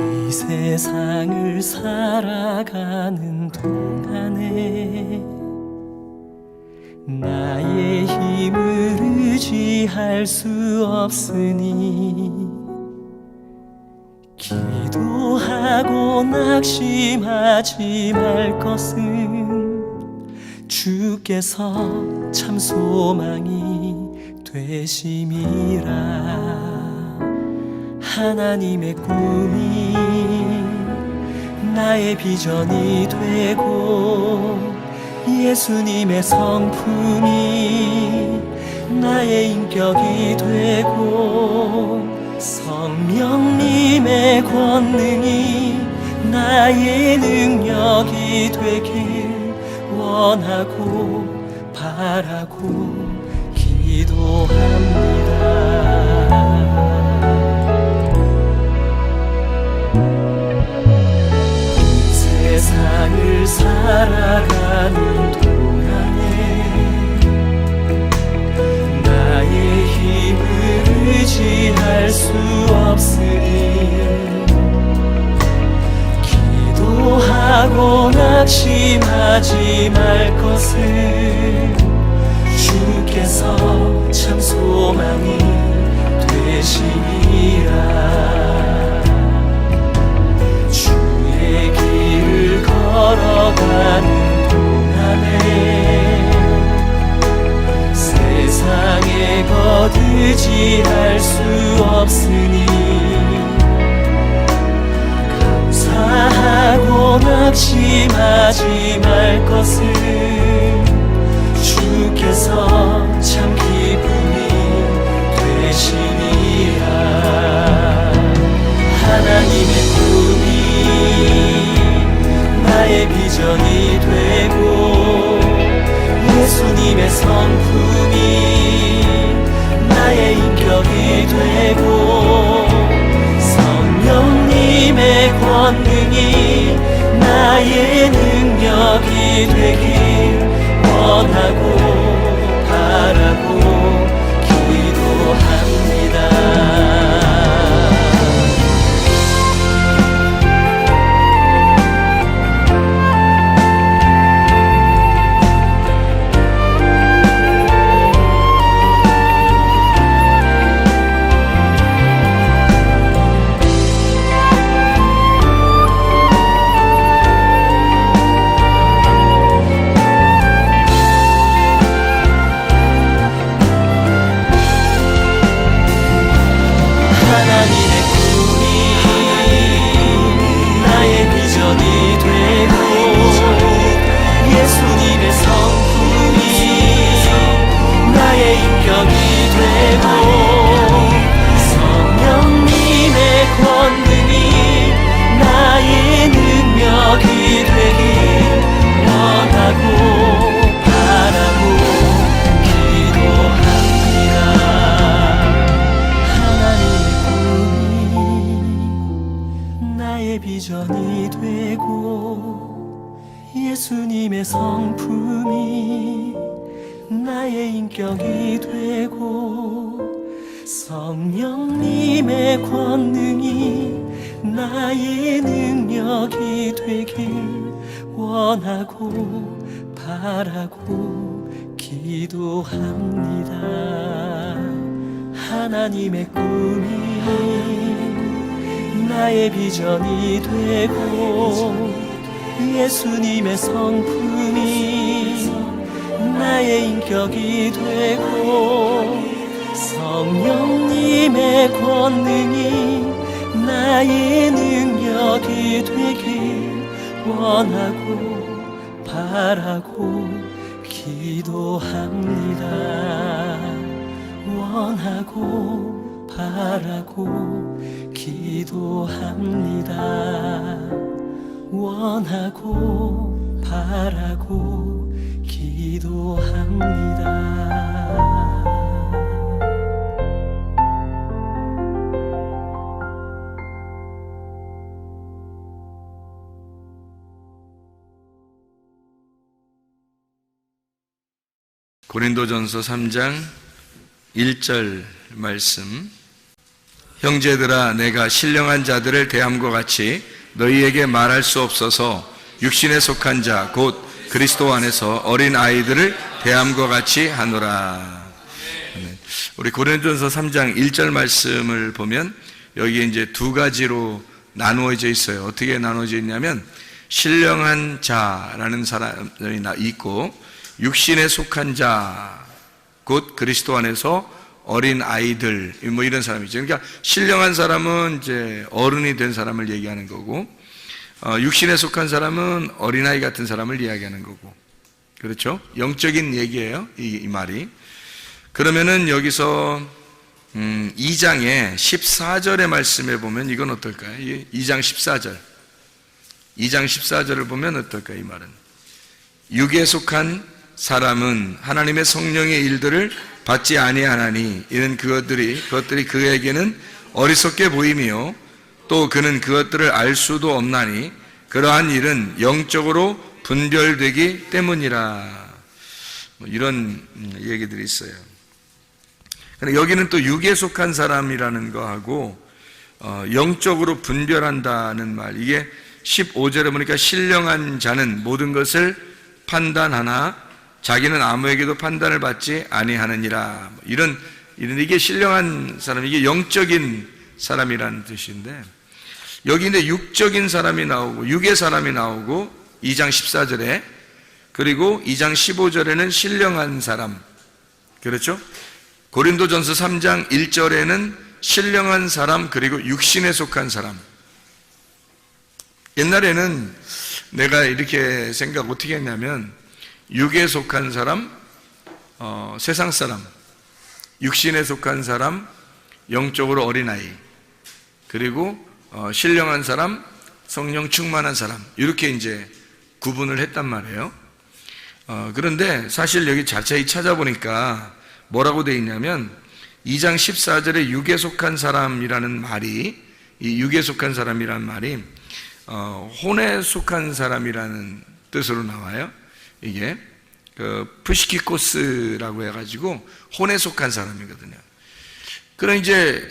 이 세상을 살아가는 동안에 나의 힘을 의지할 수 없으니 기도하고 낙심하지 말 것은 주께서 참 소망이 되심이라. 하나님의 꿈이 나의 비전이 되고 예수님의 성품이 나의 인격이 되고 성령님의 권능이 나의 능력이 되길 원하고 바라고 기도합니다. 세상을 살아가는 동안에 나의 힘을 의지할 수 없으니 기도하고 낙심하지 말 것은 주께서 참 소망이 되시리라. 주의 길을 걸어가는 동안에 세상에 거두지할 수 없으니 감사하고 낙심하지 말 것은 주께서 참 기쁨이 되시니라. 하나님의 꿈이 나의 비전이 되고 예수님의 성품이 나의 인격이 되고 성령님의 권능이 나의 능력이 되길 원하고 바라고 기도합니다. 비전이 되고 예수님의 성품이 나의 인격이 되고 성령님의 권능이 나의 능력이 되길 원하고 바라고 기도합니다. 하나님의 꿈이 나의 비전이 되고 예수님의 성품이 나의 인격이 되고 성령님의 권능이 나의 능력이 되길 원하고 바라고 기도합니다. 원하고 바라고 기도합니다. 원하고 바라고 기도합니다. 고린도전서 3장 1절 말씀, 형제들아, 내가 신령한 자들을 대함과 같이 너희에게 말할 수 없어서 육신에 속한 자 곧 그리스도 안에서 어린 아이들을 대함과 같이 하노라. 우리 고린도전서 3장 1절 말씀을 보면 여기에 이제 두 가지로 나누어져 있어요. 어떻게 나누어져 있냐면 신령한 자라는 사람이 있고 육신에 속한 자 곧 그리스도 안에서 어린 아이들 뭐 이런 사람이죠. 그러니까 신령한 사람은 이제 어른이 된 사람을 얘기하는 거고 육신에 속한 사람은 어린아이 같은 사람을 이야기하는 거고, 그렇죠? 영적인 얘기예요, 이 말이. 그러면은 여기서 2장의 14절의 말씀에 보면 이건 어떨까요? 2장 14절 2장 14절을 보면 어떨까요? 이 말은 육에 속한 사람은 하나님의 성령의 일들을 받지 아니하나니 이는 그것들이 그에게는 어리석게 보임이요 또 그는 그것들을 알 수도 없나니 그러한 일은 영적으로 분별되기 때문이라. 이런 얘기들이 있어요. 여기는 또 육에 속한 사람이라는 거하고 영적으로 분별한다는 말, 이게 15절에 보니까 신령한 자는 모든 것을 판단하나 자기는 아무에게도 판단을 받지 아니하느니라. 이게 신령한 사람, 이게 영적인 사람이라는 뜻인데, 여기 이제 육적인 사람이 나오고 육의 사람이 나오고 2장 14절에, 그리고 2장 15절에는 신령한 사람, 그렇죠? 고린도전서 3장 1절에는 신령한 사람 그리고 육신에 속한 사람. 옛날에는 내가 이렇게 생각 어떻게 했냐면 육에 속한 사람, 세상 사람, 육신에 속한 사람, 영적으로 어린아이, 그리고 신령한 사람, 성령 충만한 사람, 이렇게 이제 구분을 했단 말이에요. 그런데 사실 여기 자세히 찾아보니까 뭐라고 되어 있냐면 2장 14절에 육에 속한 사람이라는 말이, 이 육에 속한 사람이라는 말이 혼에 속한 사람이라는 뜻으로 나와요. 이게 푸시키코스라고 해가지고 혼에 속한 사람이거든요. 그럼 이제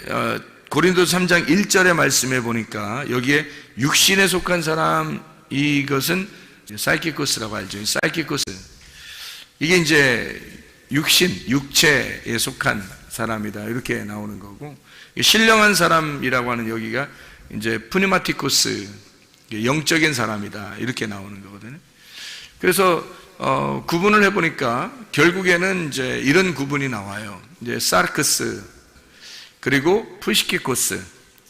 고린도서 3장 1절의 말씀에 보니까 여기에 육신에 속한 사람, 이것은 사이키코스라고 알죠. 사이키코스, 이게 이제 육신, 육체에 속한 사람이다, 이렇게 나오는 거고, 신령한 사람이라고 하는 여기가 이제 푸니마티코스, 영적인 사람이다, 이렇게 나오는 거거든요. 그래서 구분을 해보니까 결국에는 이제 이런 구분이 나와요. 이제 사르크스, 그리고 푸시키코스,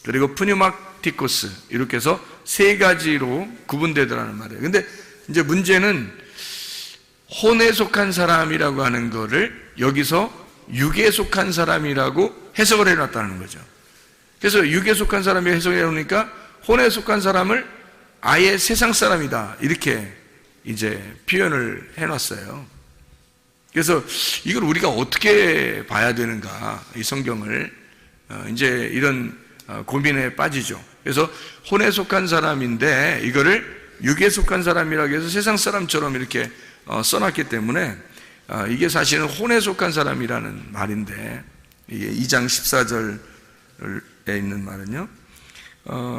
그리고 푸니마티코스, 이렇게 해서 세 가지로 구분되더라는 말이에요. 근데 이제 문제는 혼에 속한 사람이라고 하는 거를 여기서 육에 속한 사람이라고 해석을 해놨다는 거죠. 그래서 육에 속한 사람이 해석해 놓으니까 혼에 속한 사람을 아예 세상 사람이다, 이렇게 이제 표현을 해놨어요. 그래서 이걸 우리가 어떻게 봐야 되는가, 이 성경을 이제 이런 고민에 빠지죠. 그래서 혼에 속한 사람인데 이거를 육에 속한 사람이라고 해서 세상 사람처럼 이렇게 써놨기 때문에 이게 사실은 혼에 속한 사람이라는 말인데, 이게 2장 14절에 있는 말은요.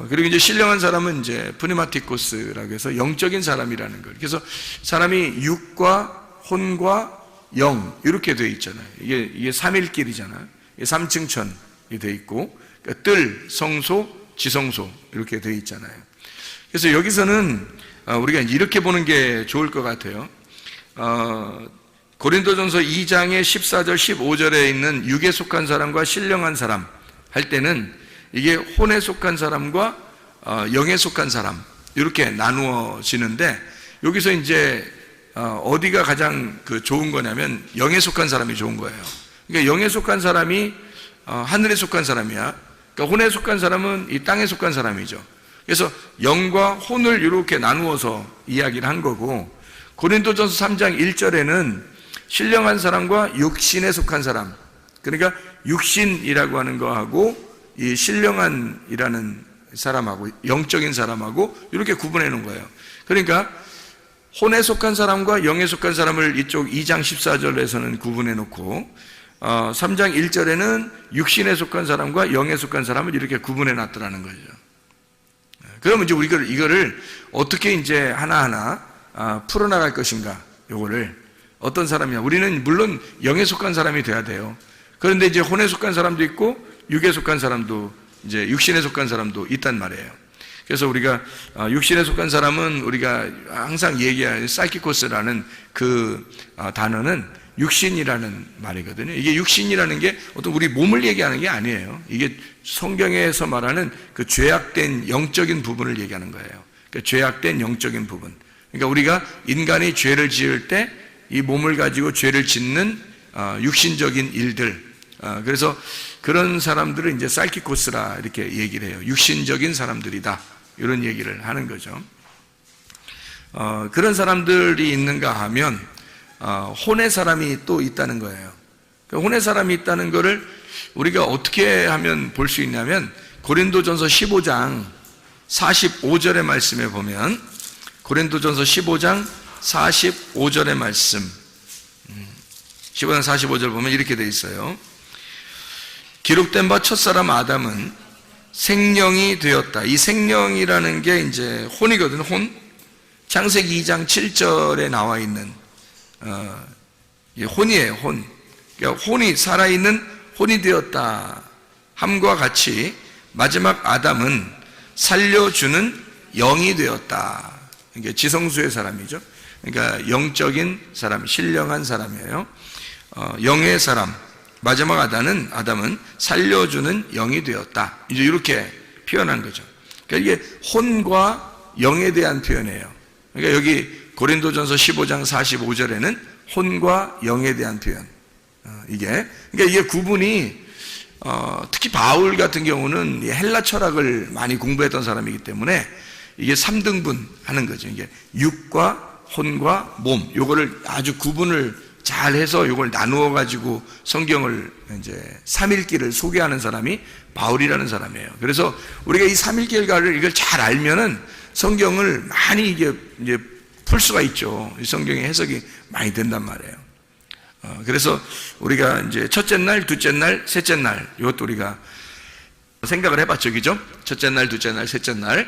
그리고 이제 신령한 사람은 이제 푸니마티코스라고 해서 영적인 사람이라는 걸. 그래서 사람이 육과 혼과 영, 이렇게 되어 있잖아요. 이게 삼일길이잖아요. 이게 삼층천이 되어 있고, 그러니까 뜰, 성소, 지성소, 이렇게 되어 있잖아요. 그래서 여기서는 우리가 이렇게 보는 게 좋을 것 같아요. 고린도전서 2장의 14절, 15절에 있는 육에 속한 사람과 신령한 사람 할 때는 이게 혼에 속한 사람과 영에 속한 사람, 이렇게 나누어지는데, 여기서 이제 어디가 가장 좋은 거냐면 영에 속한 사람이 좋은 거예요. 그러니까 영에 속한 사람이 하늘에 속한 사람이야. 그러니까 혼에 속한 사람은 이 땅에 속한 사람이죠. 그래서 영과 혼을 이렇게 나누어서 이야기를 한 거고, 고린도전서 3장 1절에는 신령한 사람과 육신에 속한 사람, 그러니까 육신이라고 하는 거하고 이 신령한이라는 사람하고 영적인 사람하고 이렇게 구분해 놓은 거예요. 그러니까 혼에 속한 사람과 영에 속한 사람을 이쪽 2장 14절에서는 구분해 놓고, 3장 1절에는 육신에 속한 사람과 영에 속한 사람을 이렇게 구분해 놨더라는 거죠. 그러면 이제 우리가 이거를 어떻게 이제 하나하나 풀어나갈 것인가, 요거를 어떤 사람이냐. 우리는 물론 영에 속한 사람이 돼야 돼요. 그런데 이제 혼에 속한 사람도 있고 육에 속한 사람도, 이제 육신에 속한 사람도 있단 말이에요. 그래서 우리가 육신에 속한 사람은 우리가 항상 얘기하는 사이키코스라는 그 단어는 육신이라는 말이거든요. 이게 육신이라는 게 어떤 우리 몸을 얘기하는 게 아니에요. 이게 성경에서 말하는 그 죄악된 영적인 부분을 얘기하는 거예요. 그러니까 죄악된 영적인 부분. 그러니까 우리가 인간이 죄를 지을 때 이 몸을 가지고 죄를 짓는 육신적인 일들. 그래서 그런 사람들을 이제 사이키코스라 이렇게 얘기를 해요. 육신적인 사람들이다, 이런 얘기를 하는 거죠. 그런 사람들이 있는가 하면 혼의 사람이 또 있다는 거예요. 혼의 사람이 있다는 거를 우리가 어떻게 하면 볼 수 있냐면 고린도전서 15장 45절의 말씀에 보면, 고린도전서 15장 45절의 말씀, 15장 45절 보면 이렇게 돼 있어요. 기록된 바 첫사람 아담은 생령이 되었다. 이 생령이라는 게 이제 혼이거든요. 혼. 창세기 2장 7절에 나와 있는 혼이에요. 혼. 그러니까 혼이, 살아있는 혼이 되었다 함과 같이 마지막 아담은 살려주는 영이 되었다. 그러니까 지성수의 사람이죠. 그러니까 영적인 사람, 신령한 사람이에요. 영의 사람, 마지막 아담은 살려주는 영이 되었다. 이제 이렇게 표현한 거죠. 그러니까 이게 혼과 영에 대한 표현이에요. 그러니까 여기 고린도전서 15장 45절에는 혼과 영에 대한 표현. 그러니까 이게 구분이, 특히 바울 같은 경우는 헬라 철학을 많이 공부했던 사람이기 때문에 이게 3등분 하는 거죠. 이게 육과 혼과 몸, 요거를 아주 구분을 잘 해서 요걸 나누어 가지고 성경을 이제 삼일기를 소개하는 사람이 바울이라는 사람이에요. 그래서 우리가 이 삼일기를 이걸 잘 알면은 성경을 많이 이제 풀 수가 있죠. 이 성경의 해석이 많이 된단 말이에요. 그래서 우리가 이제 첫째 날, 둘째 날, 셋째 날, 이것도 우리가 생각을 해봤죠, 그죠? 첫째 날, 둘째 날, 셋째 날.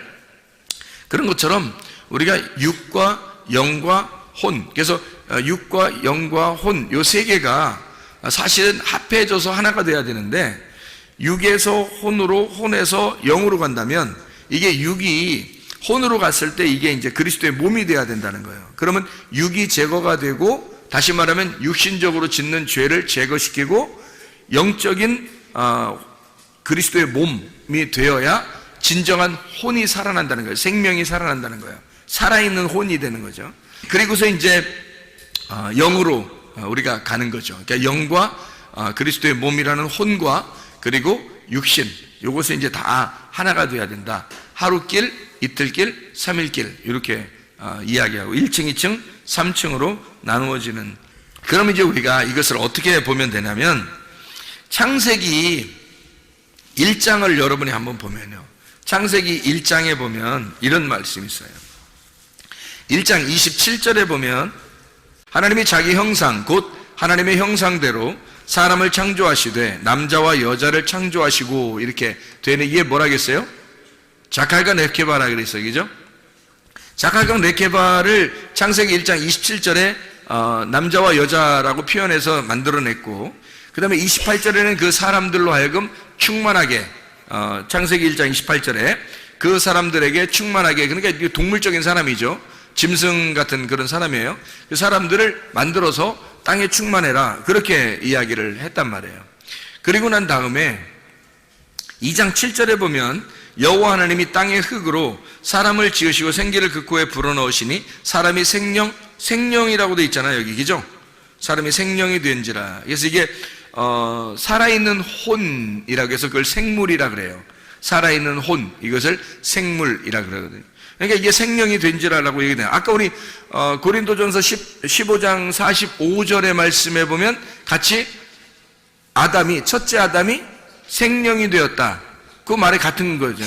그런 것처럼 우리가 육과 영과 혼, 그래서 육과 영과 혼, 요 세 개가 사실은 합해져서 하나가 돼야 되는데, 육에서 혼으로, 혼에서 영으로 간다면 이게 육이 혼으로 갔을 때 이게 이제 그리스도의 몸이 돼야 된다는 거예요. 그러면 육이 제거가 되고, 다시 말하면 육신적으로 짓는 죄를 제거시키고 영적인 그리스도의 몸이 되어야 진정한 혼이 살아난다는 거예요. 생명이 살아난다는 거예요. 살아있는 혼이 되는 거죠. 그리고서 이제 영으로 우리가 가는 거죠. 그러니까 영과 그리스도의 몸이라는 혼과 그리고 육신, 요것을 이제 다 하나가 돼야 된다. 하루길, 이틀길, 3일길 이렇게 이야기하고 1층, 2층, 3층으로 나누어지는. 그럼 이제 우리가 이것을 어떻게 보면 되냐면, 창세기 1장을 여러분이 한번 보면요, 창세기 1장에 보면 이런 말씀이 있어요. 1장 27절에 보면 하나님이 자기 형상 곧 하나님의 형상대로 사람을 창조하시되 남자와 여자를 창조하시고 이렇게 되는, 이게 뭐라겠어요? 자칼과 네케바라 그랬어요, 그죠? 자칼과 네케바를 창세기 1장 27절에 남자와 여자라고 표현해서 만들어냈고, 그 다음에 28절에는 그 사람들로 하여금 충만하게, 창세기 1장 28절에 그 사람들에게 충만하게, 그러니까 동물적인 사람이죠. 짐승 같은 그런 사람이에요. 그 사람들을 만들어서 땅에 충만해라, 그렇게 이야기를 했단 말이에요. 그리고 난 다음에 2장 7절에 보면 여호와 하나님이 땅의 흙으로 사람을 지으시고 생기를 그 코에 불어넣으시니 사람이 생령이라고 돼 있잖아요, 여기, 그죠? 사람이 생령이 된지라. 그래서 이게 살아있는 혼이라고 해서 그걸 생물이라 그래요. 살아있는 혼, 이것을 생물이라 그러거든요. 그러니까 이게 생령이 된지라라고 얘기해요. 아까 우리 고린도전서 15장 45절의 말씀에 보면 같이 첫째 아담이 생령이 되었다, 그 말이 같은 거죠.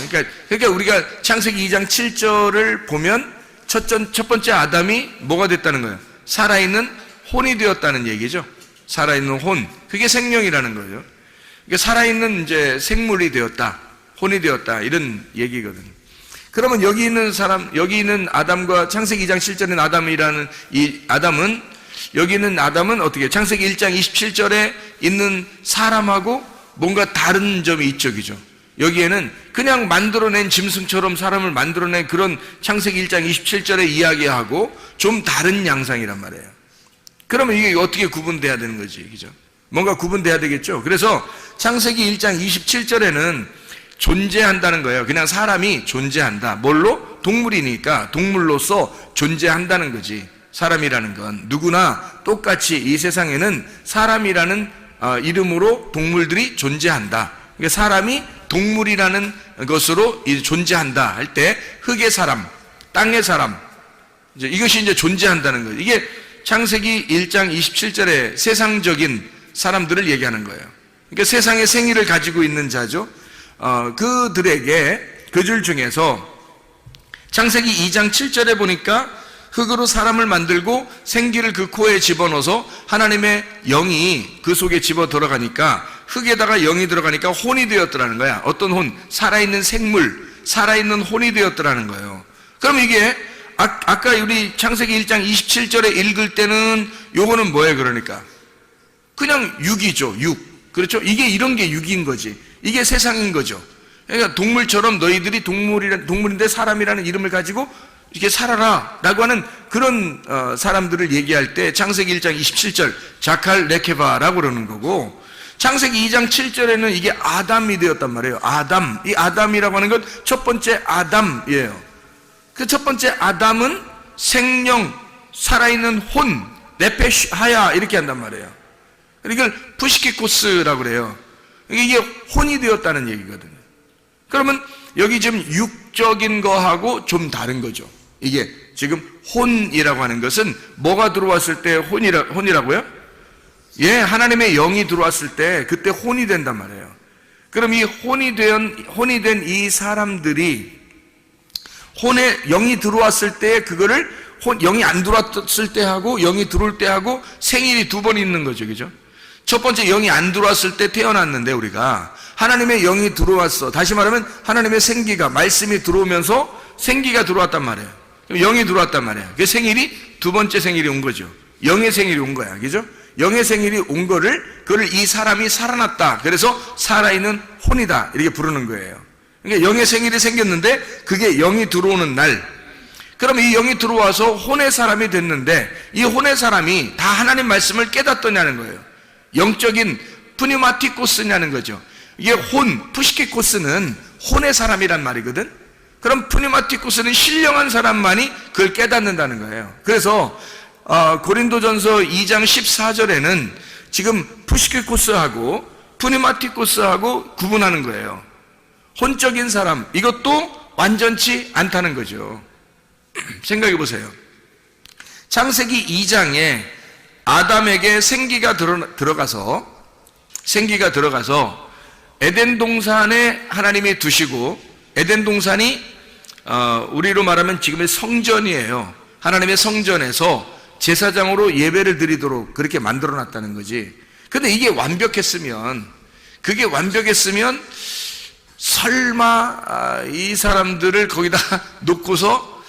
그러니까 우리가 창세기 2장 7절을 보면 첫 번째 아담이 뭐가 됐다는 거예요? 살아있는 혼이 되었다는 얘기죠. 살아있는 혼, 그게 생명이라는 거죠. 그러니까 살아있는 이제 생물이 되었다, 혼이 되었다, 이런 얘기거든요. 그러면 여기 있는 사람, 여기 있는 아담과 창세기 2장 7절에 아담이라는 이 아담은, 여기 있는 아담은 어떻게, 창세기 1장 27절에 있는 사람하고 뭔가 다른 점이 있죠, 그죠? 여기에는 그냥 만들어낸 짐승처럼 사람을 만들어낸 그런 창세기 1장 27절의 이야기하고 좀 다른 양상이란 말이에요. 그러면 이게 어떻게 구분돼야 되는 거지, 그죠? 뭔가 구분돼야 되겠죠? 그래서 창세기 1장 27절에는 존재한다는 거예요. 그냥 사람이 존재한다. 뭘로? 동물이니까 동물로서 존재한다는 거지. 사람이라는 건 누구나 똑같이 이 세상에는 사람이라는 이름으로 동물들이 존재한다. 그러니까 사람이 동물이라는 것으로 존재한다 할 때 흙의 사람, 땅의 사람, 이것이 이제 존재한다는 거예요. 이게 창세기 1장 27절에 세상적인 사람들을 얘기하는 거예요. 그러니까 세상의 생의를 가지고 있는 자죠. 그들에게 그 줄 중에서 창세기 2장 7절에 보니까 흙으로 사람을 만들고 생기를 그 코에 집어넣어서 하나님의 영이 그 속에 집어 들어가니까 흙에다가 영이 들어가니까 혼이 되었더라는 거야. 어떤 혼? 살아있는 생물, 살아있는 혼이 되었더라는 거예요. 그럼 이게 아까 우리 창세기 1장 27절에 읽을 때는 요거는 뭐예요? 그러니까 그냥 육이죠. 육. 그렇죠? 이게 이런 게 육인 거지. 이게 세상인 거죠. 그러니까 동물처럼 너희들이 동물인데 사람이라는 이름을 가지고 이렇게 살아라 라고 하는 그런 사람들을 얘기할 때 창세기 1장 27절 자칼 레케바라고 그러는 거고, 창세기 2장 7절에는 이게 아담이 되었단 말이에요. 아담. 이 아담이라고 하는 건 첫 번째 아담이에요. 그 첫 번째 아담은 생명, 살아있는 혼, 네페시 하야 이렇게 한단 말이에요. 이걸 푸시키코스라고 그래요. 이게 혼이 되었다는 얘기거든요. 그러면 여기 지금 육적인 거하고 좀 다른 거죠. 이게 지금 혼이라고 하는 것은 뭐가 들어왔을 때 혼이라고요? 예, 하나님의 영이 들어왔을 때 그때 혼이 된단 말이에요. 그럼 이 혼이 된 이 사람들이 혼에 영이 들어왔을 때 그거를 영이 안 들어왔을 때 하고 영이 들어올 때 하고 생일이 두 번 있는 거죠, 그죠? 첫 번째 영이 안 들어왔을 때 태어났는데 우리가 하나님의 영이 들어왔어. 다시 말하면 하나님의 생기가, 말씀이 들어오면서 생기가 들어왔단 말이에요. 영이 들어왔단 말이에요. 그 생일이 두 번째 생일이 온 거죠. 영의 생일이 온 거야, 그죠? 영의 생일이 온 그걸 이 사람이 살아났다. 그래서 살아있는 혼이다. 이렇게 부르는 거예요. 그러니까 영의 생일이 생겼는데 그게 영이 들어오는 날. 그럼 이 영이 들어와서 혼의 사람이 됐는데 이 혼의 사람이 다 하나님 말씀을 깨닫더냐는 거예요. 영적인 푸니마티코스냐는 거죠. 이게 혼, 푸시키코스는 혼의 사람이란 말이거든. 그럼 푸니마티코스는 신령한 사람만이 그걸 깨닫는다는 거예요. 그래서 고린도전서 2장 14절에는 지금 푸시키코스하고 푸니마티코스하고 구분하는 거예요. 혼적인 사람, 이것도 완전치 않다는 거죠. 생각해 보세요. 창세기 2장에 아담에게 생기가 들어가서 에덴 동산에 하나님이 두시고, 에덴 동산이 우리로 말하면 지금의 성전이에요. 하나님의 성전에서 제사장으로 예배를 드리도록 그렇게 만들어 놨다는 거지. 근데 이게 완벽했으면 설마 이 사람들을 거기다 놓고서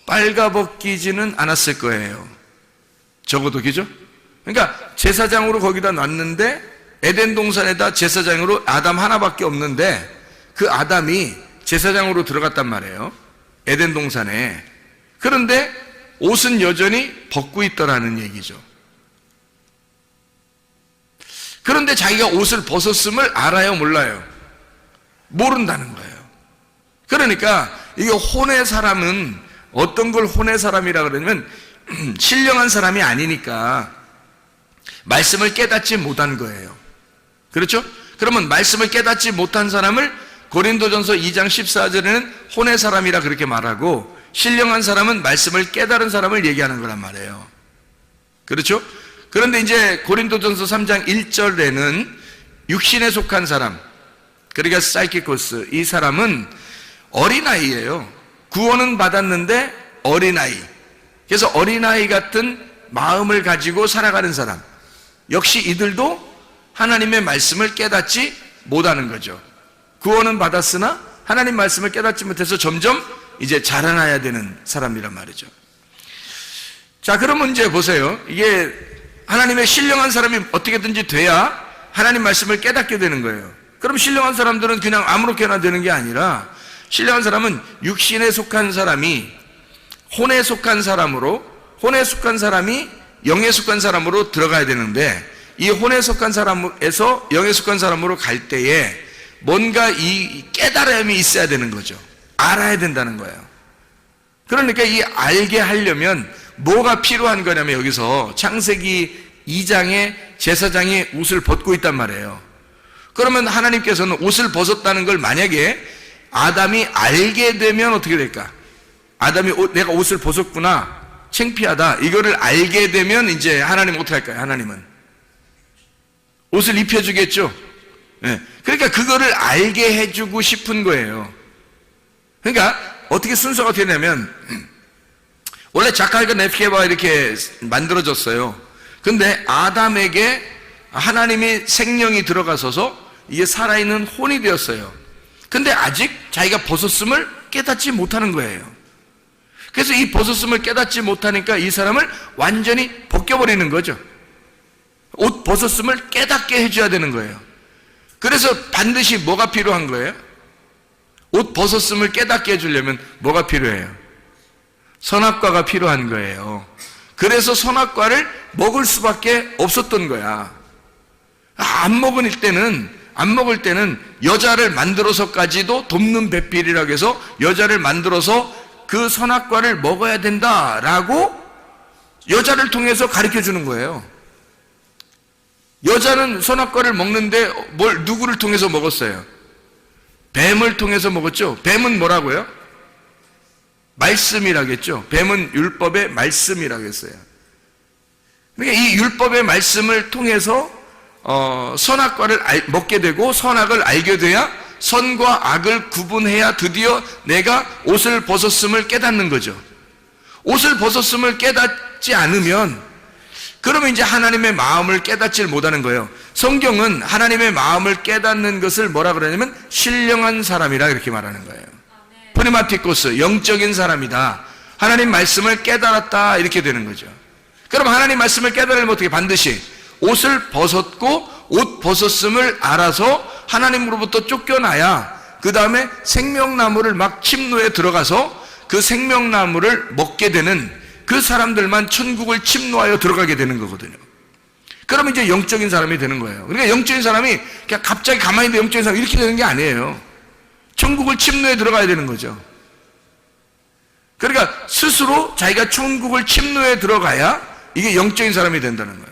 빨가벗기지는 않았을 거예요. 적어도, 그죠? 그러니까 제사장으로 거기다 놨는데 에덴 동산에다 제사장으로 아담 하나밖에 없는데 그 아담이 제사장으로 들어갔단 말이에요. 에덴 동산에. 그런데 옷은 여전히 벗고 있더라는 얘기죠. 그런데 자기가 옷을 벗었음을 알아요, 몰라요? 모른다는 거예요. 그러니까 이게 혼의 사람은 어떤 걸 혼의 사람이라 그러냐면 신령한 사람이 아니니까 말씀을 깨닫지 못한 거예요. 그렇죠? 그러면 말씀을 깨닫지 못한 사람을 고린도전서 2장 14절에는 혼의 사람이라 그렇게 말하고, 신령한 사람은 말씀을 깨달은 사람을 얘기하는 거란 말이에요. 그렇죠? 그런데 이제 고린도전서 3장 1절에는 육신에 속한 사람, 그러니까 사이키코스, 이 사람은 어린아이예요. 구원은 받았는데 어린아이. 그래서 어린아이 같은 마음을 가지고 살아가는 사람, 역시 이들도 하나님의 말씀을 깨닫지 못하는 거죠. 구원은 받았으나 하나님 말씀을 깨닫지 못해서 점점 이제 자라나야 되는 사람이란 말이죠. 자, 그러면 이제 보세요. 이게 하나님의 신령한 사람이 어떻게든지 돼야 하나님 말씀을 깨닫게 되는 거예요. 그럼 신령한 사람들은 그냥 아무렇게나 되는 게 아니라, 신령한 사람은 육신에 속한 사람이 혼에 속한 사람으로, 혼에 속한 사람이 영에 속한 사람으로 들어가야 되는데, 이 혼에 속한 사람에서 영에 속한 사람으로 갈 때에 뭔가 이 깨달음이 있어야 되는 거죠. 알아야 된다는 거예요. 그러니까 이 알게 하려면 뭐가 필요한 거냐면, 여기서 창세기 2장에 제사장이 옷을 벗고 있단 말이에요. 그러면 하나님께서는 옷을 벗었다는 걸 만약에 아담이 알게 되면 어떻게 될까? 아담이 내가 옷을 벗었구나, 창피하다, 이거를 알게 되면 이제 하나님 어떻게 할까요? 하나님은 옷을 입혀주겠죠. 네. 그러니까 그거를 알게 해주고 싶은 거예요. 그러니까 어떻게 순서가 어떻게 되냐면, 원래 자칼과 네피게가 이렇게 만들어졌어요. 근데 아담에게 하나님이 생명이 들어가서서 이게 살아있는 혼이 되었어요. 근데 아직 자기가 벗었음을 깨닫지 못하는 거예요. 그래서 이 벗었음을 깨닫지 못하니까 이 사람을 완전히 벗겨버리는 거죠. 옷 벗었음을 깨닫게 해줘야 되는 거예요. 그래서 반드시 뭐가 필요한 거예요? 옷 벗었음을 깨닫게 해주려면 뭐가 필요해요? 선악과가 필요한 거예요. 그래서 선악과를 먹을 수밖에 없었던 거야. 안 먹을 때는 여자를 만들어서까지도 돕는 배필이라고 해서 여자를 만들어서 그 선악과를 먹어야 된다라고 여자를 통해서 가르쳐 주는 거예요. 여자는 선악과를 먹는데 누구를 통해서 먹었어요? 뱀을 통해서 먹었죠. 뱀은 뭐라고요? 말씀이라겠죠. 뱀은 율법의 말씀이라고 했어요. 그러니까 이 율법의 말씀을 통해서 선악과를 먹게 되고 선악을 알게 돼야 선과 악을 구분해야 드디어 내가 옷을 벗었음을 깨닫는 거죠. 옷을 벗었음을 깨닫지 않으면 그러면 이제 하나님의 마음을 깨닫질 못하는 거예요. 성경은 하나님의 마음을 깨닫는 것을 뭐라 그러냐면 신령한 사람이라 이렇게 말하는 거예요. 프리마티코스, 영적인 사람이다. 하나님 말씀을 깨달았다, 이렇게 되는 거죠. 그럼 하나님 말씀을 깨달으면 어떻게? 반드시 옷을 벗었고 옷 벗었음을 알아서 하나님으로부터 쫓겨나야 그 다음에 생명나무를 막 침노에 들어가서 그 생명나무를 먹게 되는 그 사람들만 천국을 침노하여 들어가게 되는 거거든요. 그러면 이제 영적인 사람이 되는 거예요. 그러니까 영적인 사람이 그냥 갑자기 가만히 있는데 영적인 사람이 이렇게 되는 게 아니에요. 천국을 침노에 들어가야 되는 거죠. 그러니까 스스로 자기가 천국을 침노에 들어가야 이게 영적인 사람이 된다는 거예요.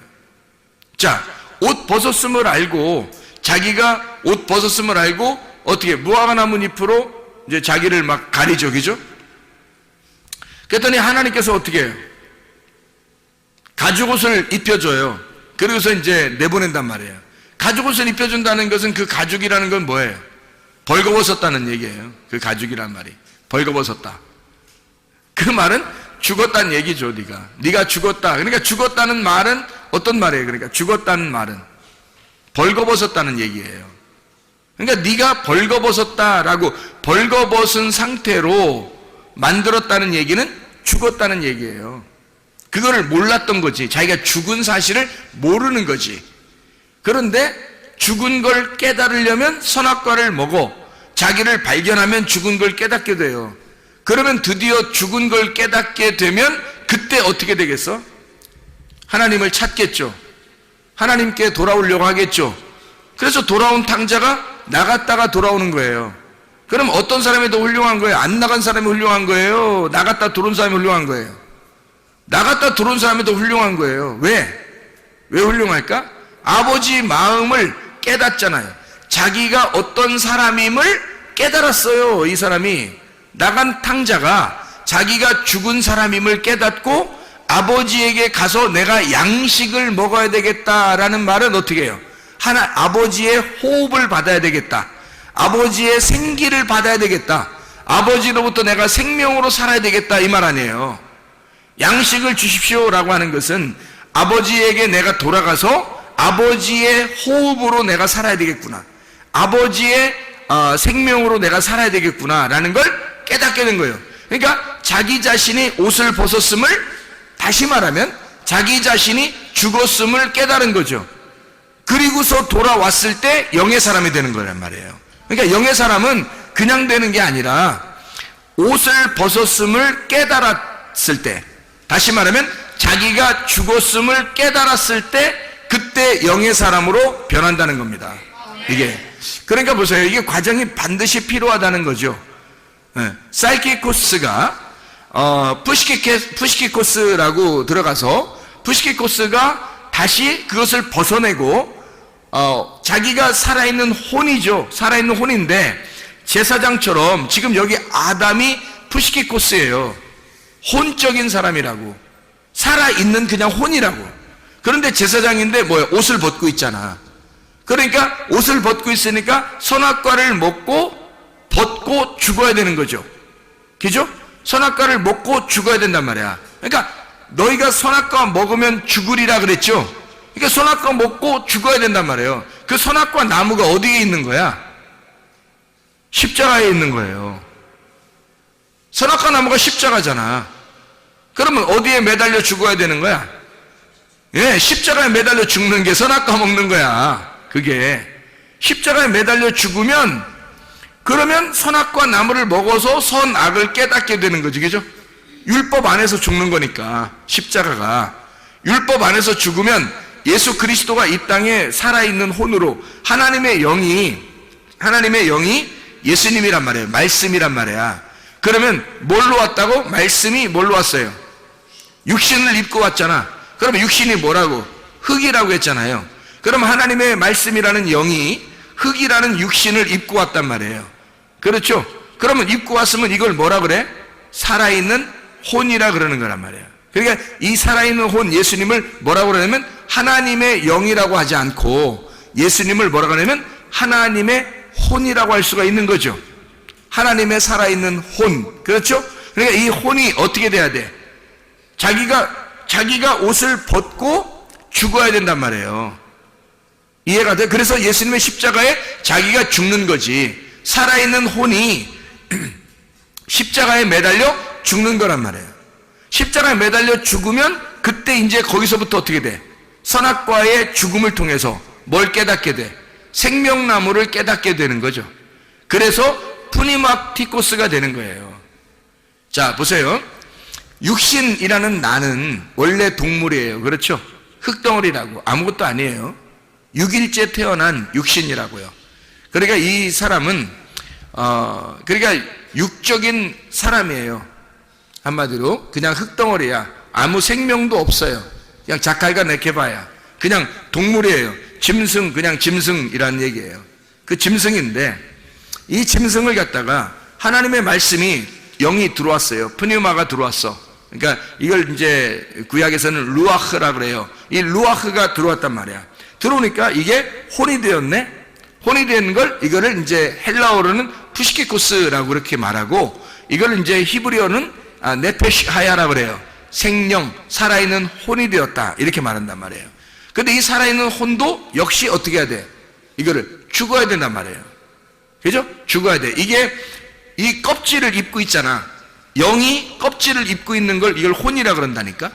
자, 옷 벗었음을 알고, 자기가 옷 벗었음을 알고 어떻게 무화과 나뭇잎으로 이제 자기를 막 가리죠, 그죠? 그랬더니 하나님께서 어떻게 해요? 가죽옷을 입혀줘요. 그러고서 이제 내보낸단 말이에요. 가죽옷을 입혀준다는 것은 그 가죽이라는 건 뭐예요? 벌거벗었다는 얘기예요. 그 가죽이란 말이 벌거벗었다. 그 말은 죽었다는 얘기죠. 네가 죽었다. 그러니까 죽었다는 말은 어떤 말이에요? 그러니까 죽었다는 말은 벌거벗었다는 얘기예요. 그러니까 네가 벌거벗었다라고, 벌거벗은 상태로 만들었다는 얘기는 죽었다는 얘기예요. 그거를 몰랐던 거지. 자기가 죽은 사실을 모르는 거지. 그런데 죽은 걸 깨달으려면 선악과를 먹어 자기를 발견하면 죽은 걸 깨닫게 돼요. 그러면 드디어 죽은 걸 깨닫게 되면 그때 어떻게 되겠어? 하나님을 찾겠죠. 하나님께 돌아오려고 하겠죠. 그래서 돌아온 탕자가 나갔다가 돌아오는 거예요. 그럼 어떤 사람이 더 훌륭한 거예요? 안 나간 사람이 훌륭한 거예요? 나갔다 들어온 사람이 훌륭한 거예요? 나갔다 들어온 사람이 더 훌륭한 거예요. 왜 훌륭할까? 아버지 마음을 깨닫잖아요. 자기가 어떤 사람임을 깨달았어요. 이 사람이, 나간 탕자가 자기가 죽은 사람임을 깨닫고 아버지에게 가서 내가 양식을 먹어야 되겠다라는 말은 어떻게 해요? 아버지의 호흡을 받아야 되겠다. 아버지의 생기를 받아야 되겠다. 아버지로부터 내가 생명으로 살아야 되겠다, 이 말 아니에요. 양식을 주십시오라고 하는 것은 아버지에게 내가 돌아가서 아버지의 호흡으로 내가 살아야 되겠구나, 아버지의 생명으로 내가 살아야 되겠구나 라는 걸 깨닫게 된 거예요. 그러니까 자기 자신이 옷을 벗었음을, 다시 말하면 자기 자신이 죽었음을 깨달은 거죠. 그리고서 돌아왔을 때 영의 사람이 되는 거란 말이에요. 그러니까 영의 사람은 그냥 되는 게 아니라 옷을 벗었음을 깨달았을 때, 다시 말하면 자기가 죽었음을 깨달았을 때 그때 영의 사람으로 변한다는 겁니다. 이게 그러니까 보세요, 이게 과정이 반드시 필요하다는 거죠. 사이키코스가 푸시키코스라고 들어가서 푸시키코스가 다시 그것을 벗어내고 자기가 살아있는 혼이죠. 살아있는 혼인데 제사장처럼 지금 여기 아담이 푸시키코스예요. 혼적인 사람이라고, 살아있는 그냥 혼이라고. 그런데 제사장인데 뭐야, 옷을 벗고 있잖아. 그러니까 옷을 벗고 있으니까 선악과를 먹고 벗고 죽어야 되는 거죠. 그죠? 선악과를 먹고 죽어야 된단 말이야. 그러니까 너희가 선악과 먹으면 죽으리라 그랬죠. 그러니까 선악과 먹고 죽어야 된단 말이에요. 그 선악과 나무가 어디에 있는 거야? 십자가에 있는 거예요. 선악과 나무가 십자가잖아. 그러면 어디에 매달려 죽어야 되는 거야? 예, 십자가에 매달려 죽는 게 선악과 먹는 거야. 그게 십자가에 매달려 죽으면, 그러면 선악과 나무를 먹어서 선악을 깨닫게 되는 거지, 그죠? 율법 안에서 죽는 거니까. 십자가가 율법 안에서 죽으면 예수 그리스도가 이 땅에 살아있는 혼으로, 하나님의 영이 예수님이란 말이에요. 말씀이란 말이야. 그러면 뭘로 왔다고? 말씀이 뭘로 왔어요? 육신을 입고 왔잖아. 그러면 육신이 뭐라고? 흙이라고 했잖아요. 그럼 하나님의 말씀이라는 영이 흙이라는 육신을 입고 왔단 말이에요. 그렇죠? 그러면 입고 왔으면 이걸 뭐라 그래? 살아있는 혼이라 그러는 거란 말이에요. 그러니까 이 살아있는 혼 예수님을 뭐라고 그러냐면 하나님의 영이라고 하지 않고 예수님을 뭐라고 하냐면 하나님의 혼이라고 할 수가 있는 거죠. 하나님의 살아있는 혼. 그렇죠? 그러니까 이 혼이 어떻게 돼야 돼? 자기가 옷을 벗고 죽어야 된단 말이에요. 이해가 돼? 그래서 예수님의 십자가에 자기가 죽는 거지. 살아있는 혼이 십자가에 매달려 죽는 거란 말이에요. 십자가에 매달려 죽으면 그때 이제 거기서부터 어떻게 돼? 선악과의 죽음을 통해서 뭘 깨닫게 돼? 생명나무를 깨닫게 되는 거죠. 그래서 푸니마티코스가 되는 거예요. 자, 보세요. 육신이라는 나는 원래 동물이에요. 그렇죠? 흙덩어리라고. 아무것도 아니에요. 6일째 태어난 육신이라고요. 그러니까 이 사람은 그러니까 육적인 사람이에요. 한마디로 그냥 흙덩어리야. 아무 생명도 없어요. 그냥 자칼과 네케바야. 그냥 동물이에요. 짐승, 그냥 짐승이라는 얘기예요. 그 짐승인데 이 짐승을 갖다가 하나님의 말씀이 영이 들어왔어요. 푸니마가 들어왔어. 그러니까 이걸 이제 구약에서는 루아흐라 그래요. 이 루아흐가 들어왔단 말이야. 들어오니까 이게 혼이 되었네. 혼이 되는 걸 이거를 이제 헬라어로는 푸시키코스라고 그렇게 말하고, 이걸 이제 히브리어는 네페시하야라 그래요. 생명, 살아있는 혼이 되었다 이렇게 말한단 말이에요. 근데 이 살아있는 혼도 역시 어떻게 해야 돼? 이거를 죽어야 된단 말이에요. 그죠? 죽어야 돼. 이게 이 껍질을 입고 있잖아. 영이 껍질을 입고 있는 걸 이걸 혼이라 그런다니까.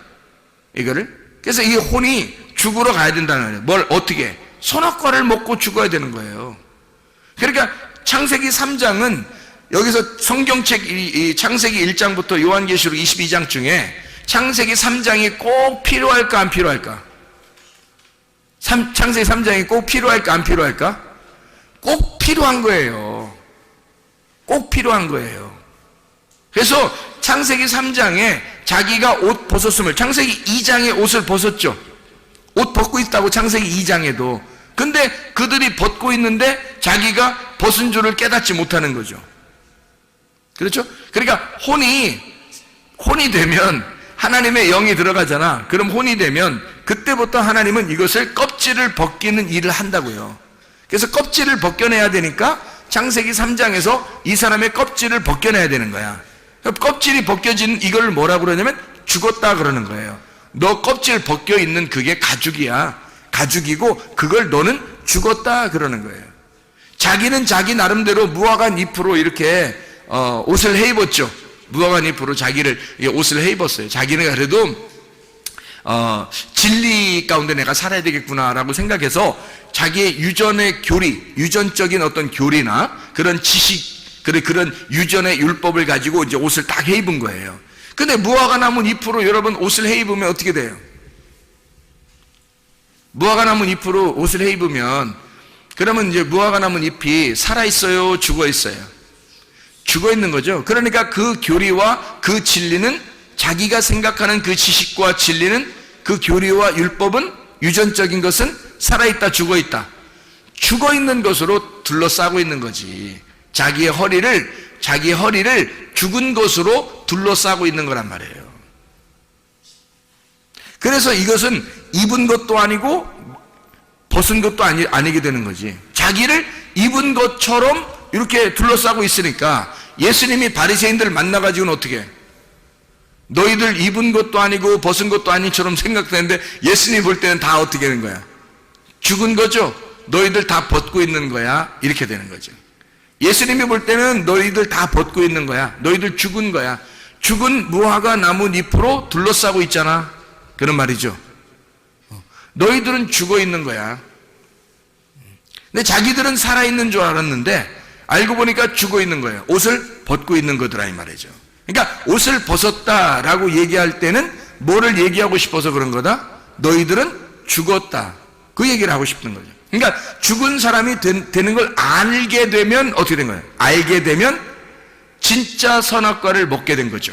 이거를. 그래서 이 혼이 죽으러 가야 된다는 거예요. 뭘 어떻게? 선악과를 먹고 죽어야 되는 거예요. 그러니까 창세기 3장은 여기서 성경책 이 창세기 1장부터 요한계시록 22장 중에 창세기 3장이 꼭 필요할까 안 필요할까? 창세기 3장이 꼭 필요할까 안 필요할까? 꼭 필요한 거예요. 꼭 필요한 거예요. 그래서 창세기 3장에 자기가 옷 벗었음을, 창세기 2장에 옷을 벗었죠. 옷 벗고 있다고 창세기 2장에도. 근데 그들이 벗고 있는데 자기가 벗은 줄을 깨닫지 못하는 거죠. 그렇죠? 그러니까 혼이 되면 하나님의 영이 들어가잖아. 그럼 혼이 되면 그때부터 하나님은 이것을 껍질을 벗기는 일을 한다고요. 그래서 껍질을 벗겨내야 되니까 창세기 3장에서 이 사람의 껍질을 벗겨내야 되는 거야. 껍질이 벗겨진 이걸 뭐라고 그러냐면 죽었다 그러는 거예요. 너 껍질 벗겨 있는 그게 가죽이야. 가죽이고 그걸 너는 죽었다 그러는 거예요. 자기는 자기 나름대로 무화과 잎으로 이렇게 옷을 해 입었죠. 무화과 잎으로 자기를 옷을 해 입었어요. 자기는 그래도 진리 가운데 내가 살아야 되겠구나라고 생각해서 자기의 유전의 교리, 유전적인 어떤 교리나 그런 지식, 그런 유전의 율법을 가지고 이제 옷을 딱 해 입은 거예요. 근데 무화과 나무 잎으로 여러분 옷을 해 입으면 어떻게 돼요? 무화과 나무 잎으로 옷을 해 입으면 그러면 이제 무화과 나무 잎이 살아 있어요, 죽어 있어요? 죽어 있는 거죠. 그러니까 그 교리와 그 진리는 자기가 생각하는 그 지식과 진리는 그 교리와 율법은 유전적인 것은 살아있다, 죽어 있다. 죽어 있는 것으로 둘러싸고 있는 거지. 자기의 허리를 죽은 것으로 둘러싸고 있는 거란 말이에요. 그래서 이것은 입은 것도 아니고 벗은 것도 아니게 되는 거지. 자기를 입은 것처럼 이렇게 둘러싸고 있으니까 예수님이 바리새인들을 만나가지고는 어떻게 해? 너희들 입은 것도 아니고 벗은 것도 아닌처럼 생각되는데 예수님이 볼 때는 다 어떻게 되는 거야? 죽은 거죠? 너희들 다 벗고 있는 거야? 이렇게 되는 거죠. 예수님이 볼 때는 너희들 다 벗고 있는 거야. 너희들 죽은 거야. 죽은 무화과 나무 잎으로 둘러싸고 있잖아. 그런 말이죠. 너희들은 죽어 있는 거야. 근데 자기들은 살아있는 줄 알았는데 알고 보니까 죽어 있는 거예요. 옷을 벗고 있는 거더라 이 말이죠. 그러니까 옷을 벗었다라고 얘기할 때는 뭐를 얘기하고 싶어서 그런 거다? 너희들은 죽었다. 그 얘기를 하고 싶은 거죠. 그러니까 죽은 사람이 되는 걸 알게 되면 어떻게 된 거예요? 알게 되면 진짜 선악과를 먹게 된 거죠.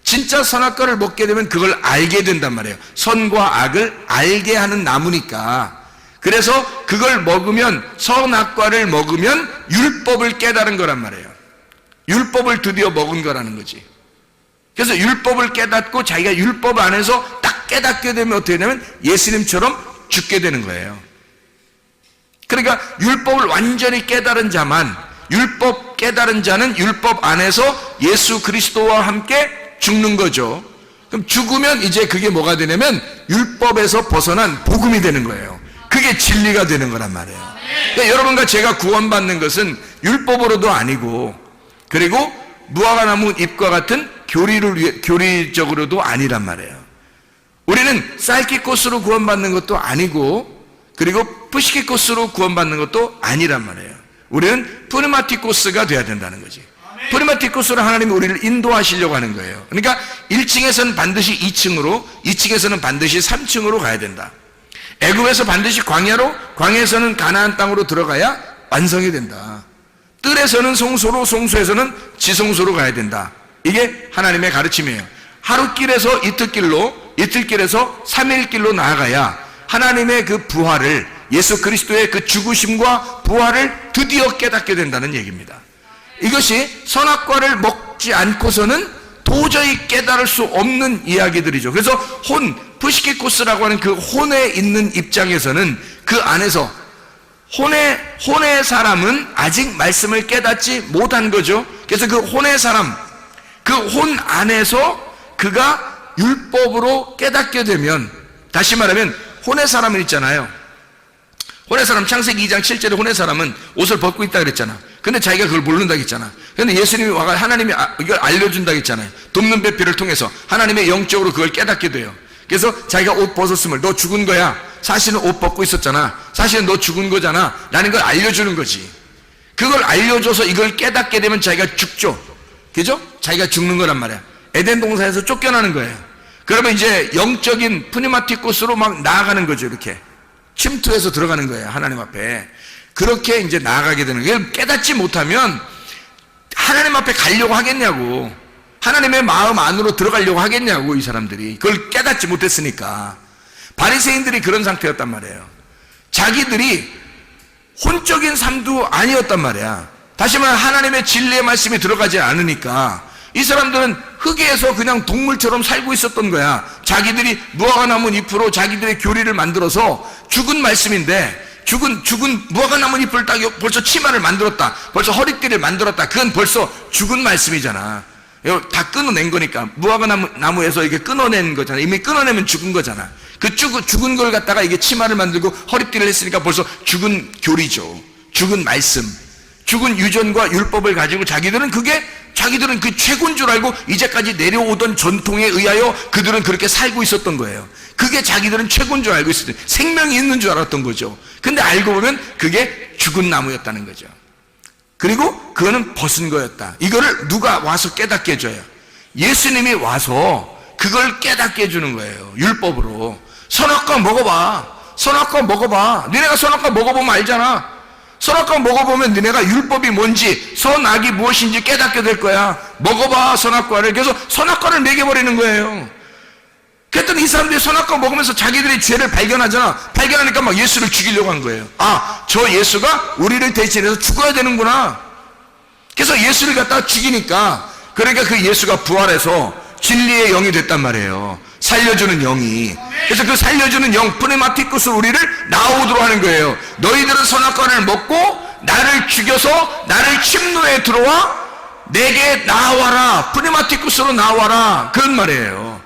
진짜 선악과를 먹게 되면 그걸 알게 된단 말이에요. 선과 악을 알게 하는 나무니까. 그래서 그걸 먹으면, 선악과를 먹으면 율법을 깨달은 거란 말이에요. 율법을 드디어 먹은 거라는 거지. 그래서 율법을 깨닫고 자기가 율법 안에서 딱 깨닫게 되면 어떻게 되냐면 예수님처럼 죽게 되는 거예요. 그러니까 율법을 완전히 깨달은 자만, 율법 깨달은 자는 율법 안에서 예수 그리스도와 함께 죽는 거죠. 그럼 죽으면 이제 그게 뭐가 되냐면 율법에서 벗어난 복음이 되는 거예요. 그게 진리가 되는 거란 말이에요. 그러니까 여러분과 제가 구원받는 것은 율법으로도 아니고, 그리고 무화과 나무 잎과 같은 교리적으로도 아니란 말이에요. 우리는 사이키코스로 구원받는 것도 아니고, 그리고 푸시키코스로 구원받는 것도 아니란 말이에요. 우리는 프리마티코스가 돼야 된다는 거지. 프리마티코스로 하나님이 우리를 인도하시려고 하는 거예요. 그러니까 1층에서는 반드시 2층으로, 2층에서는 반드시 3층으로 가야 된다. 애굽에서 반드시 광야로, 광야에서는 가나안 땅으로 들어가야 완성이 된다. 뜰에서는 송소로, 송소에서는 지송소로 가야 된다. 이게 하나님의 가르침이에요. 하루길에서 이틀길로, 이틀길에서 3일길로 나아가야 하나님의 그 부활을, 예수 그리스도의 그 죽으심과 부활을 드디어 깨닫게 된다는 얘기입니다. 이것이 선악과를 먹지 않고서는 도저히 깨달을 수 없는 이야기들이죠. 그래서 푸시키코스라고 하는 그 혼에 있는 입장에서는 그 안에서 혼의 사람은 아직 말씀을 깨닫지 못한 거죠. 그래서 그 혼의 사람, 그 혼 안에서 그가 율법으로 깨닫게 되면, 다시 말하면 혼의 사람은 있잖아요. 혼의 사람, 창세기 2장 7절에 혼의 사람은 옷을 벗고 있다 그랬잖아. 근데 자기가 그걸 모른다 그랬잖아. 근데 예수님이 와가 하나님이 이걸 알려준다 그랬잖아요. 돕는 배필을 통해서 하나님의 영적으로 그걸 깨닫게 돼요. 그래서 자기가 옷 벗었음을, 너 죽은 거야. 사실은 옷 벗고 있었잖아. 사실은 너 죽은 거잖아. 라는 걸 알려주는 거지. 그걸 알려줘서 이걸 깨닫게 되면 자기가 죽죠. 그죠? 자기가 죽는 거란 말이야. 에덴 동산에서 쫓겨나는 거예요. 그러면 이제 영적인 푸니마티코스로 막 나아가는 거죠. 이렇게 침투해서 들어가는 거예요. 하나님 앞에. 그렇게 이제 나아가게 되는 거예요. 깨닫지 못하면 하나님 앞에 가려고 하겠냐고. 하나님의 마음 안으로 들어가려고 하겠냐고, 이 사람들이. 그걸 깨닫지 못했으니까. 바리새인들이 그런 상태였단 말이에요. 자기들이 혼적인 삶도 아니었단 말이야. 다시 말해 하나님의 진리의 말씀이 들어가지 않으니까 이 사람들은 흙에서 그냥 동물처럼 살고 있었던 거야. 자기들이 무화과 나무 잎으로 자기들의 교리를 만들어서 죽은 말씀인데, 죽은 무화과 나무 잎을 딱 벌써 치마를 만들었다, 벌써 허리띠를 만들었다. 그건 벌써 죽은 말씀이잖아. 다 끊어낸 거니까. 무화과 나무에서 이게 끊어낸 거잖아. 이미 끊어내면 죽은 거잖아. 그 죽은 걸 갖다가 이게 치마를 만들고 허리띠를 했으니까 벌써 죽은 교리죠. 죽은 말씀, 죽은 유전과 율법을 가지고 자기들은 그 최고인 줄 알고 이제까지 내려오던 전통에 의하여 그들은 그렇게 살고 있었던 거예요. 그게 자기들은 최고인 줄 알고 있었어요. 생명이 있는 줄 알았던 거죠. 근데 알고 보면 그게 죽은 나무였다는 거죠. 그리고 그거는 벗은 거였다. 이거를 누가 와서 깨닫게 해줘요? 예수님이 와서 그걸 깨닫게 해주는 거예요. 율법으로. 선악과 먹어봐. 선악과 먹어봐. 니네가 선악과 먹어보면 알잖아. 선악과 먹어보면 니네가 율법이 뭔지, 선악이 무엇인지 깨닫게 될 거야. 먹어봐, 선악과를. 그래서 선악과를 먹여버리는 거예요. 그랬더니 이 사람들이 선악과 먹으면서 자기들의 죄를 발견하잖아. 발견하니까 막 예수를 죽이려고 한 거예요. 아, 저 예수가 우리를 대신해서 죽어야 되는구나. 그래서 예수를 갖다가 죽이니까, 그러니까 그 예수가 부활해서 진리의 영이 됐단 말이에요. 살려주는 영이. 그래서 그 살려주는 영, 프네마티쿠스, 우리를 나오도록 하는 거예요. 너희들은 선악과를 먹고 나를 죽여서 나를 침노에 들어와 내게 나와라. 프네마티쿠스로 나와라. 그런 말이에요.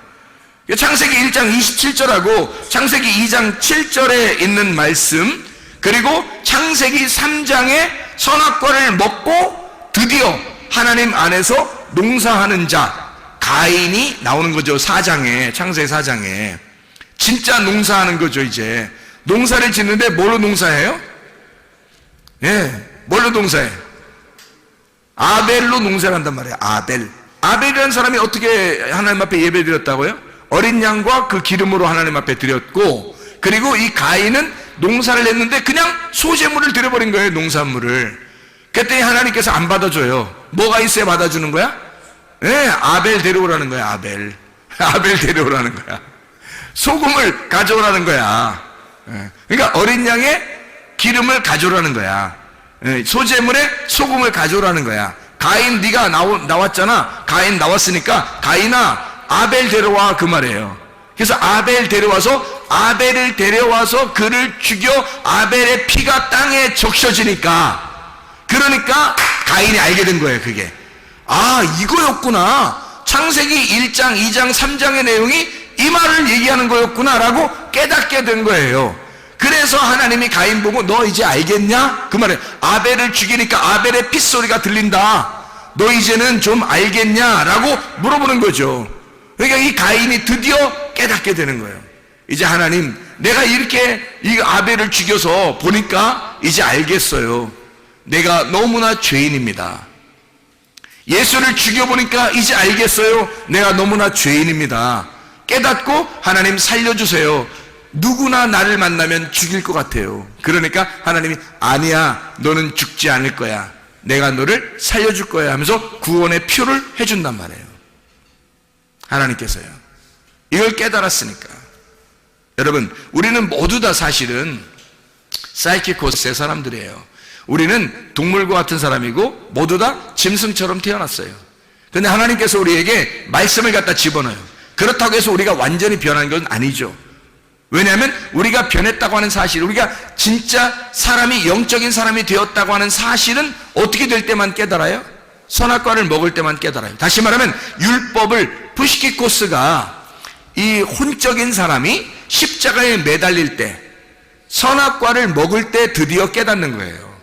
창세기 1장 27절하고 창세기 2장 7절에 있는 말씀, 그리고 창세기 3장에 선악과를 먹고 드디어 하나님 안에서 농사하는 자 가인이 나오는 거죠. 4장에, 창세기 4장에 진짜 농사하는 거죠. 이제 농사를 짓는데 뭘로 농사해요? 뭘로 농사해? 아벨로 농사를 한단 말이에요. 아벨이라는 사람이 어떻게 하나님 앞에 예배 드렸다고요? 어린 양과 그 기름으로 하나님 앞에 드렸고, 그리고 이 가인은 농사를 했는데 그냥 소재물을 드려버린 거예요. 농산물을. 그랬더니 하나님께서 안 받아줘요. 뭐가 있어야 받아주는 거야? 아벨 데려오라는 거야. 아벨 데려오라는 거야. 소금을 가져오라는 거야. 그러니까 어린 양의 기름을 가져오라는 거야. 소재물에 소금을 가져오라는 거야. 가인, 네가 나왔잖아. 가인 나왔으니까 가인아 아벨 데려와, 그 말이에요. 그래서 아벨 데려와서, 아벨을 데려와서 그를 죽여 아벨의 피가 땅에 적셔지니까, 그러니까 가인이 알게 된 거예요. 그게 이거였구나. 창세기 1장 2장 3장의 내용이 이 말을 얘기하는 거였구나 라고 깨닫게 된 거예요. 그래서 하나님이 가인 보고 너 이제 알겠냐? 그 말에 아벨을 죽이니까 아벨의 핏소리가 들린다. 너 이제는 좀 알겠냐? 라고 물어보는 거죠. 그러니까 이 가인이 드디어 깨닫게 되는 거예요. 이제 하나님, 내가 이렇게 이 아벨을 죽여서 보니까 이제 알겠어요. 내가 너무나 죄인입니다. 예수를 죽여보니까 이제 알겠어요. 내가 너무나 죄인입니다. 깨닫고 하나님 살려주세요. 누구나 나를 만나면 죽일 것 같아요. 그러니까 하나님이 아니야, 너는 죽지 않을 거야. 내가 너를 살려줄 거야 하면서 구원의 표를 해준단 말이에요. 하나님께서요. 이걸 깨달았으니까. 여러분, 우리는 모두 다 사실은 사이키코스의 사람들이에요. 우리는 동물과 같은 사람이고 모두 다 짐승처럼 태어났어요. 그런데 하나님께서 우리에게 말씀을 갖다 집어넣어요. 그렇다고 해서 우리가 완전히 변한 건 아니죠. 왜냐하면 우리가 변했다고 하는 사실, 우리가 진짜 사람이, 영적인 사람이 되었다고 하는 사실은 어떻게 될 때만 깨달아요? 선악과를 먹을 때만 깨달아요. 다시 말하면 율법을, 푸시키코스가 이 혼적인 사람이 십자가에 매달릴 때, 선악과를 먹을 때 드디어 깨닫는 거예요.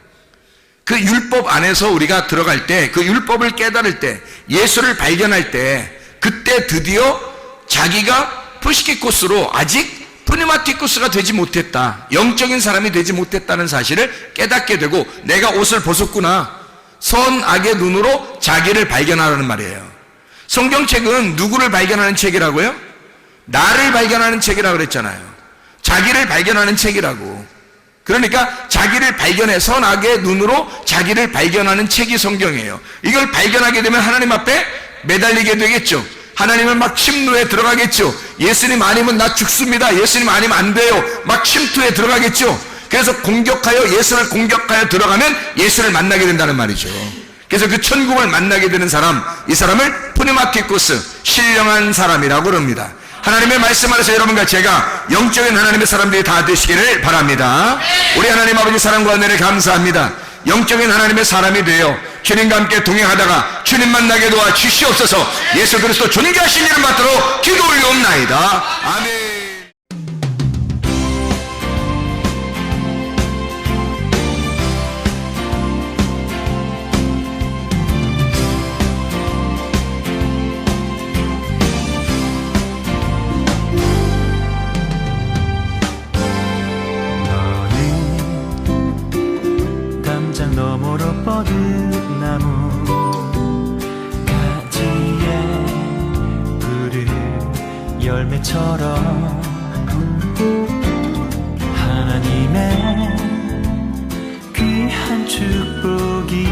그 율법 안에서 우리가 들어갈 때, 그 율법을 깨달을 때, 예수를 발견할 때, 그때 드디어 자기가 푸시키코스로 아직 프니마티쿠스가 되지 못했다, 영적인 사람이 되지 못했다는 사실을 깨닫게 되고, 내가 옷을 벗었구나, 선악의 눈으로 자기를 발견하라는 말이에요. 성경책은 누구를 발견하는 책이라고요? 나를 발견하는 책이라고 그랬잖아요. 자기를 발견하는 책이라고. 그러니까 자기를 발견해, 선악의 눈으로 자기를 발견하는 책이 성경이에요. 이걸 발견하게 되면 하나님 앞에 매달리게 되겠죠. 하나님은 막 침노에 들어가겠죠. 예수님 아니면 나 죽습니다, 예수님 아니면 안 돼요, 막 침투에 들어가겠죠. 그래서 공격하여, 예수를 공격하여 들어가면 예수를 만나게 된다는 말이죠. 그래서 그 천국을 만나게 되는 사람, 이 사람을 프니마티쿠스, 신령한 사람이라고 그럽니다. 하나님의 말씀 안에서 여러분과 제가 영적인 하나님의 사람들이 다 되시기를 바랍니다. 우리 하나님 아버지 사랑과 은혜를 감사합니다. 영적인 하나님의 사람이 되어 주님과 함께 동행하다가 주님 만나게 도와 주시옵소서. 예수 그리스도 존귀하신 이름 받도록 기도 올리옵나이다. 아멘. 열매처럼 하나님의 귀한 축복이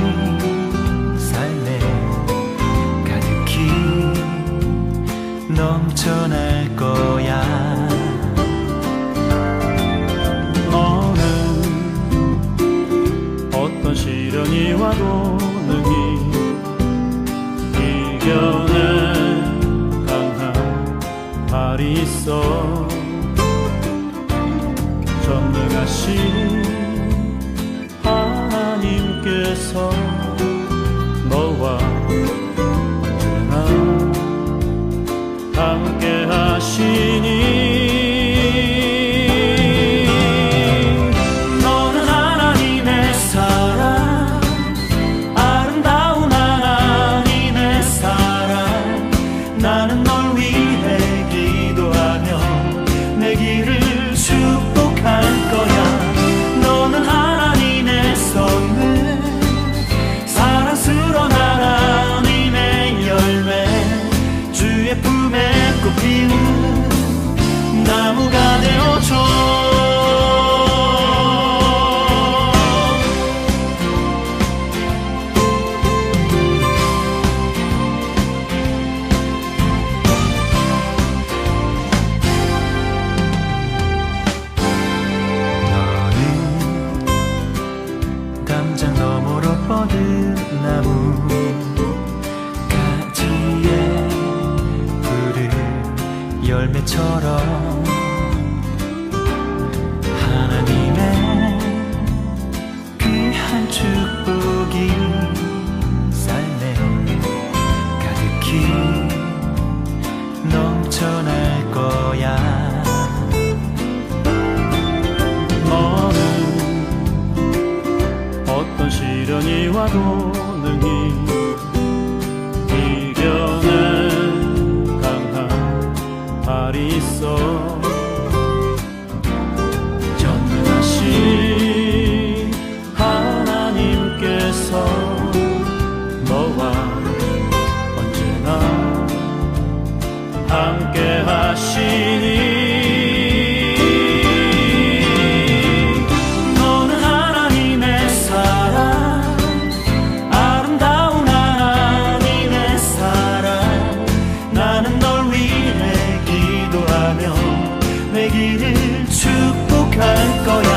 삶에 가득히 넘쳐날 거야. 너는 어떤 시련이 와도 능히 이겨낼 강한 발이 있어. 전능하신 하나님께서 너와 언제나 함께 하시니. 너는 하나님의 사랑, 아름다운 하나님의 사랑. 나는 널 위해 기도하며 내 길을 축복할 거야. 너는 하나님의 선물, 사랑스러운 하나님의 열매, 주의 품에 꽃 피우는 나무가 되어줘. 담장 너머로 뻗은 나무 가지에 푸른 열매처럼 하나님의 귀한 축복이 삶에 가득히 넘쳐날 거야. 너는 어떤 시련이 와도 능히 이겨낼 강한 발이 있어. 전능하신 하나님께서 너와 언제나 함께 하시니. 너는 하나님의 사랑, 아름다운 하나님의 사랑. 나는 널 위해 기도하며 내 길을 축복할 거야.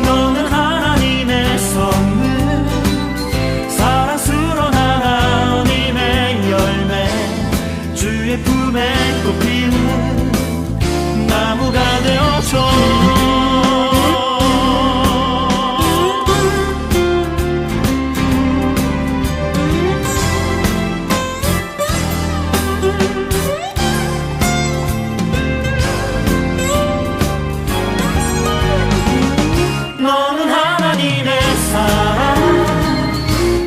너는 하나님의 선물, 사랑스러운 하나님의 열매, 주의 품에 꽃 피우는 나무가 되어줘. 너는 하나님의 사랑,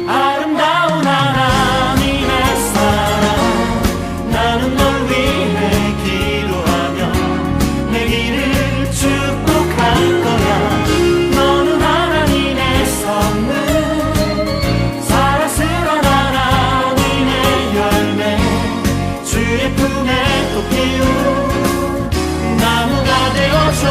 아름다운 하나님의 사랑. 나는 널 위해 기도하며 내 길을 축복할 거야. 너는 하나님의 선물, 사랑스러운 하나님의 열매, 주의 품에 꽃 피운 나무가 되어줘.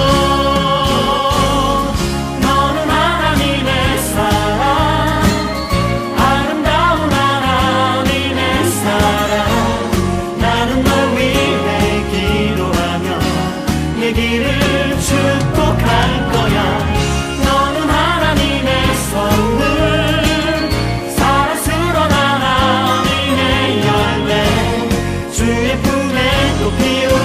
내 길을 축복할 거야. 너는 하나님의 선물, 사랑스러운 하나님의 열매, 주의 품에 꽃 피워